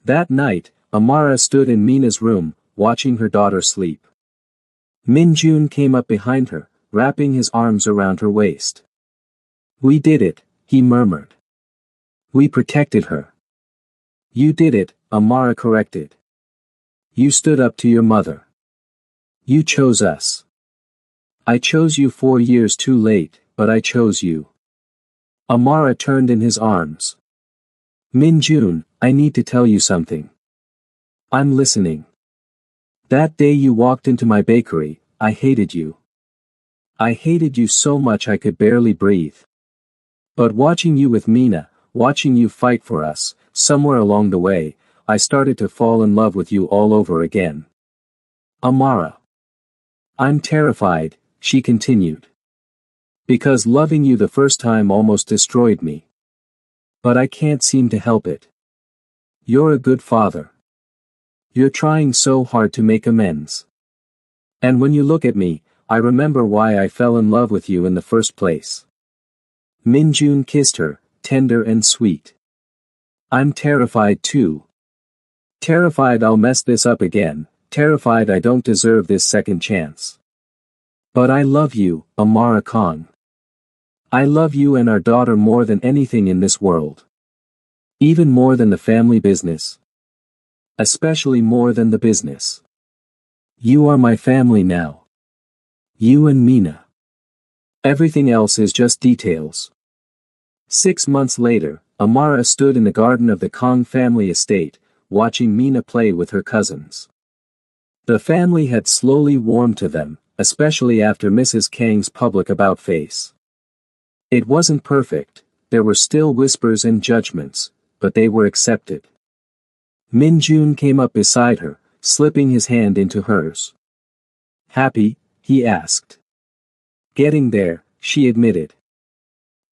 That night, Amara stood in Mina's room, watching her daughter sleep. Min Jun came up behind her, wrapping his arms around her waist. We did it, he murmured. We protected her. You did it, Amara corrected. You stood up to your mother. You chose us. I chose you 4 years too late, but I chose you. Amara turned in his arms. Min Jun, I need to tell you something. I'm listening. That day you walked into my bakery, I hated you. I hated you so much I could barely breathe. But watching you with Mina, watching you fight for us, somewhere along the way, I started to fall in love with you all over again. Amara. I'm terrified, she continued. Because loving you the first time almost destroyed me. But I can't seem to help it. You're a good father. You're trying so hard to make amends. And when you look at me, I remember why I fell in love with you in the first place. Min Jun kissed her, tender and sweet. I'm terrified too. Terrified I'll mess this up again, terrified I don't deserve this second chance. But I love you, Amara Kong. I love you and our daughter more than anything in this world. Even more than the family business. Especially more than the business. You are my family now. You and Mina. Everything else is just details. 6 months later, Amara stood in the garden of the Kong family estate, watching Mina play with her cousins. The family had slowly warmed to them, especially after Mrs. Kang's public about-face. It wasn't perfect, there were still whispers and judgments, but they were accepted. Min Jun came up beside her, slipping his hand into hers. Happy? He asked. Getting there, she admitted.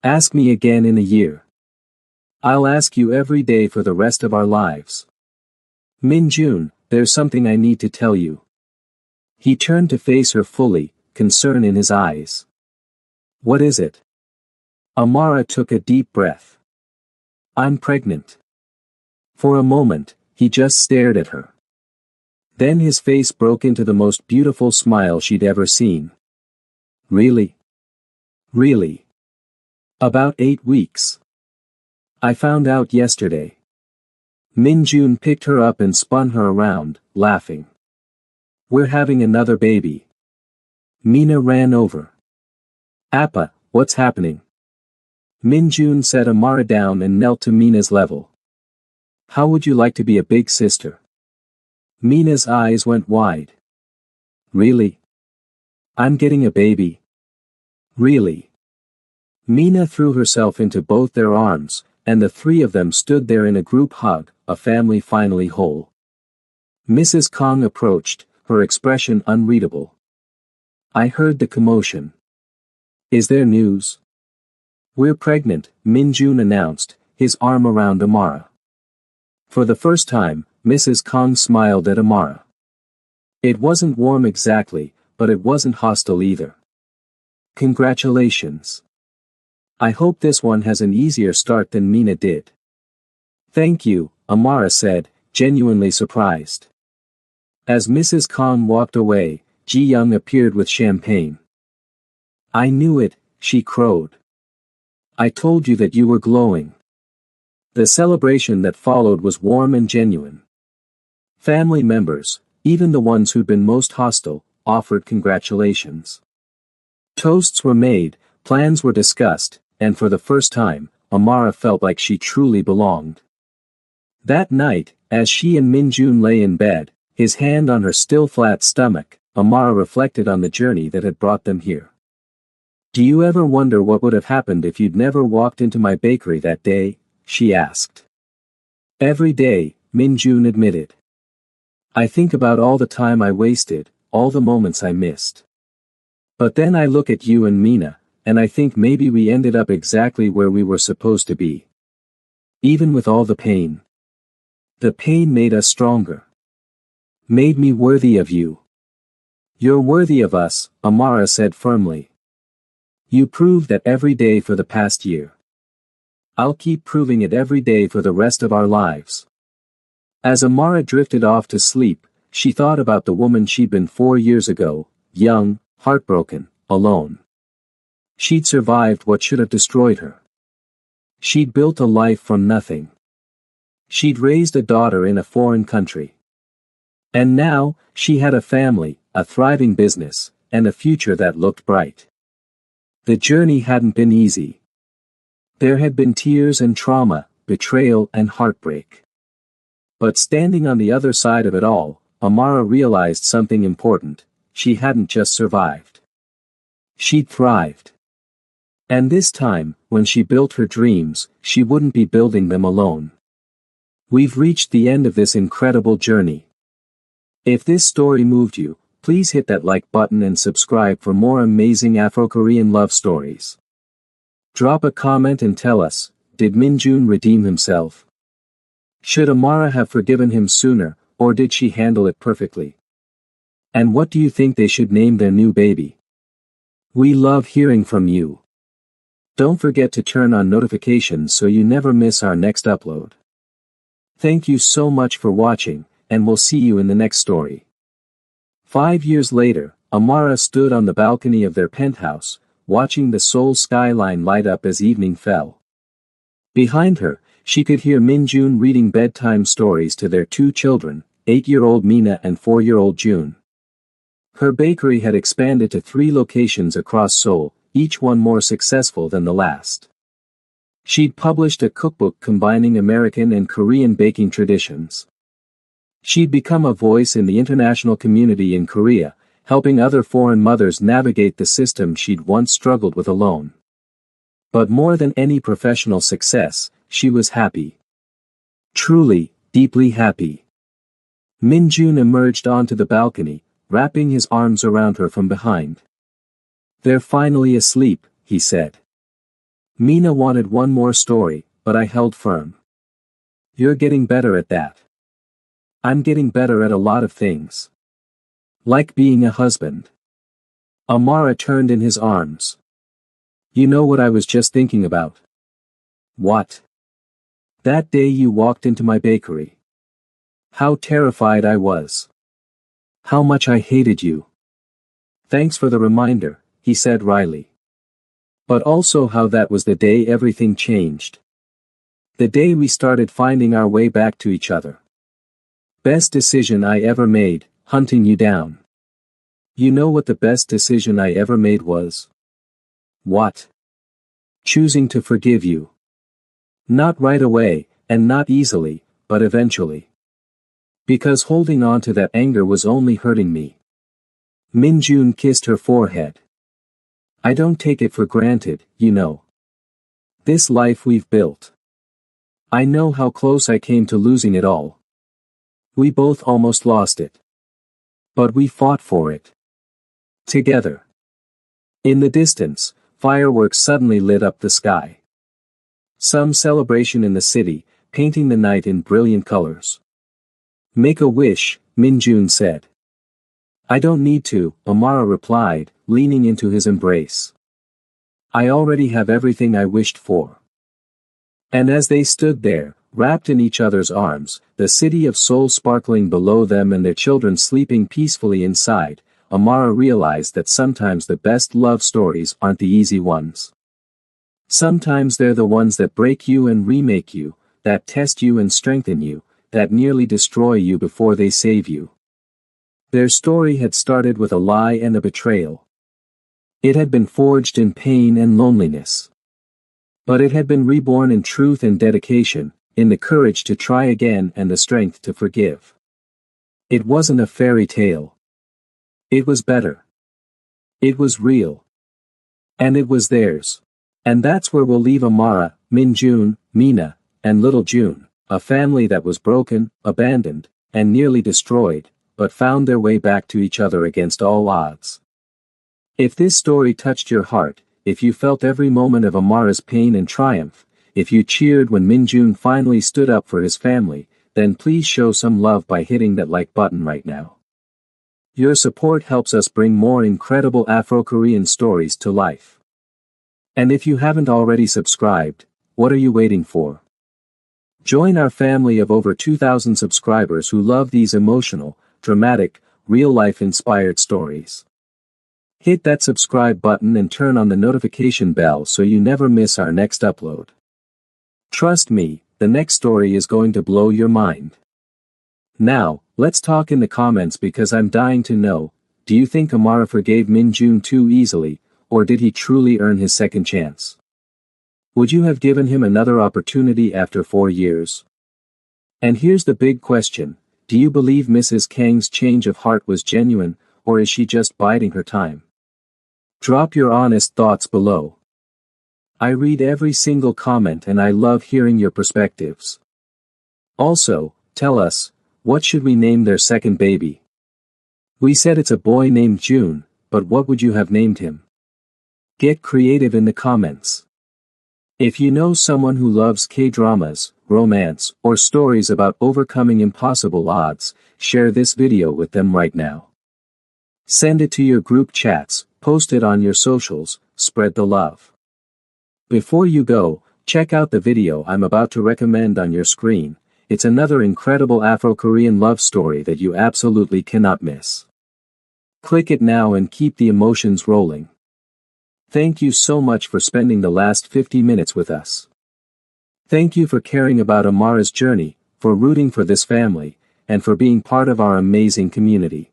Ask me again in a year. I'll ask you every day for the rest of our lives. Min Jun, there's something I need to tell you. He turned to face her fully, concern in his eyes. What is it? Amara took a deep breath. I'm pregnant. For a moment, he just stared at her. Then his face broke into the most beautiful smile she'd ever seen. Really? Really? About 8 weeks. I found out yesterday. Min Jun picked her up and spun her around, laughing. We're having another baby. Mina ran over. Appa, what's happening? Min Jun set Amara down and knelt to Mina's level. How would you like to be a big sister? Mina's eyes went wide. Really? I'm getting a baby? Really? Mina threw herself into both their arms, and the three of them stood there in a group hug, a family finally whole. Mrs. Kong approached, her expression unreadable. I heard the commotion. Is there news? We're pregnant, Min Jun announced, his arm around Amara. For the first time, Mrs. Kong smiled at Amara. It wasn't warm exactly, but it wasn't hostile either. Congratulations. I hope this one has an easier start than Mina did. Thank you, Amara said, genuinely surprised. As Mrs. Kong walked away, Ji Young appeared with champagne. I knew it, she crowed. I told you that you were glowing. The celebration that followed was warm and genuine. Family members, even the ones who'd been most hostile, offered congratulations. Toasts were made, plans were discussed, and for the first time, Amara felt like she truly belonged. That night, as she and Minjun lay in bed, his hand on her still flat stomach, Amara reflected on the journey that had brought them here. Do you ever wonder what would have happened if you'd never walked into my bakery that day? She asked. Every day, Minjun admitted. I think about all the time I wasted, all the moments I missed. But then I look at you and Mina, and I think maybe we ended up exactly where we were supposed to be. Even with all the pain. The pain made us stronger. Made me worthy of you. You're worthy of us, Amara said firmly. You proved that every day for the past year. I'll keep proving it every day for the rest of our lives. As Amara drifted off to sleep, she thought about the woman she'd been 4 years ago, young, heartbroken, alone. She'd survived what should have destroyed her. She'd built a life from nothing. She'd raised a daughter in a foreign country. And now, she had a family, a thriving business, and a future that looked bright. The journey hadn't been easy. There had been tears and trauma, betrayal and heartbreak. But standing on the other side of it all, Amara realized something important: she hadn't just survived. She'd thrived. And this time, when she built her dreams, she wouldn't be building them alone. We've reached the end of this incredible journey. If this story moved you, please hit that like button and subscribe for more amazing Afro-Korean love stories. Drop a comment and tell us, did Minjun redeem himself? Should Amara have forgiven him sooner, or did she handle it perfectly? And what do you think they should name their new baby? We love hearing from you. Don't forget to turn on notifications so you never miss our next upload. Thank you so much for watching, and we'll see you in the next story. 5 years later, Amara stood on the balcony of their penthouse, watching the Seoul skyline light up as evening fell. Behind her, she could hear Minjun reading bedtime stories to their 2 children, 8-year-old Mina and 4-year-old June. Her bakery had expanded to 3 locations across Seoul, each one more successful than the last. She'd published a cookbook combining American and Korean baking traditions. She'd become a voice in the international community in Korea, helping other foreign mothers navigate the system she'd once struggled with alone. But more than any professional success, she was happy. Truly, deeply happy. Minjun emerged onto the balcony, wrapping his arms around her from behind. They're finally asleep, he said. Mina wanted one more story, but I held firm. You're getting better at that. I'm getting better at a lot of things. Like being a husband. Amara turned in his arms. You know what I was just thinking about? What? That day you walked into my bakery. How terrified I was. How much I hated you. Thanks for the reminder, he said wryly. But also how that was the day everything changed. The day we started finding our way back to each other. Best decision I ever made, hunting you down. You know what the best decision I ever made was? What? Choosing to forgive you. Not right away, and not easily, but eventually. Because holding on to that anger was only hurting me. Minjun kissed her forehead. I don't take it for granted, you know. This life we've built. I know how close I came to losing it all. We both almost lost it. But we fought for it. Together. In the distance, fireworks suddenly lit up the sky. Some celebration in the city, painting the night in brilliant colors. Make a wish, Minjun said. I don't need to, Amara replied, leaning into his embrace. I already have everything I wished for. And as they stood there, wrapped in each other's arms, the city of Seoul sparkling below them and their children sleeping peacefully inside, Amara realized that sometimes the best love stories aren't the easy ones. Sometimes they're the ones that break you and remake you, that test you and strengthen you, that nearly destroy you before they save you. Their story had started with a lie and a betrayal. It had been forged in pain and loneliness. But it had been reborn in truth and dedication, in the courage to try again and the strength to forgive. It wasn't a fairy tale. It was better. It was real. And it was theirs. And that's where we'll leave Amara, Minjun, Mina, and little June, a family that was broken, abandoned, and nearly destroyed, but found their way back to each other against all odds. If this story touched your heart, if you felt every moment of Amara's pain and triumph, if you cheered when Minjun finally stood up for his family, then please show some love by hitting that like button right now. Your support helps us bring more incredible Afro-Korean stories to life. And if you haven't already subscribed, what are you waiting for? Join our family of over 2,000 subscribers who love these emotional, dramatic, real-life inspired stories. Hit that subscribe button and turn on the notification bell so you never miss our next upload. Trust me, the next story is going to blow your mind. Now, let's talk in the comments because I'm dying to know, do you think Amara forgave Minjun too easily, or did he truly earn his second chance? Would you have given him another opportunity after 4 years? And here's the big question, do you believe Mrs. Kang's change of heart was genuine, or is she just biding her time? Drop your honest thoughts below. I read every single comment and I love hearing your perspectives. Also, tell us, what should we name their second baby? We said it's a boy named June, but what would you have named him? Get creative in the comments. If you know someone who loves K-dramas, romance, or stories about overcoming impossible odds, share this video with them right now. Send it to your group chats, post it on your socials, spread the love. Before you go, check out the video I'm about to recommend on your screen. It's another incredible Afro-Korean love story that you absolutely cannot miss. Click it now and keep the emotions rolling. Thank you so much for spending the last 50 minutes with us. Thank you for caring about Amara's journey, for rooting for this family, and for being part of our amazing community.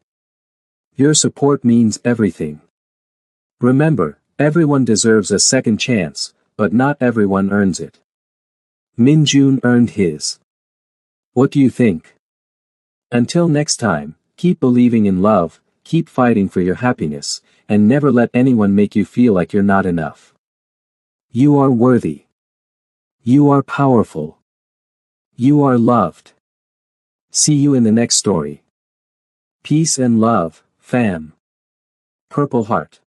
Your support means everything. Remember, everyone deserves a second chance, but not everyone earns it. Minjun earned his. What do you think? Until next time, keep believing in love, keep fighting for your happiness, and never let anyone make you feel like you're not enough. You are worthy. You are powerful. You are loved. See you in the next story. Peace and love, fam. Purple Heart.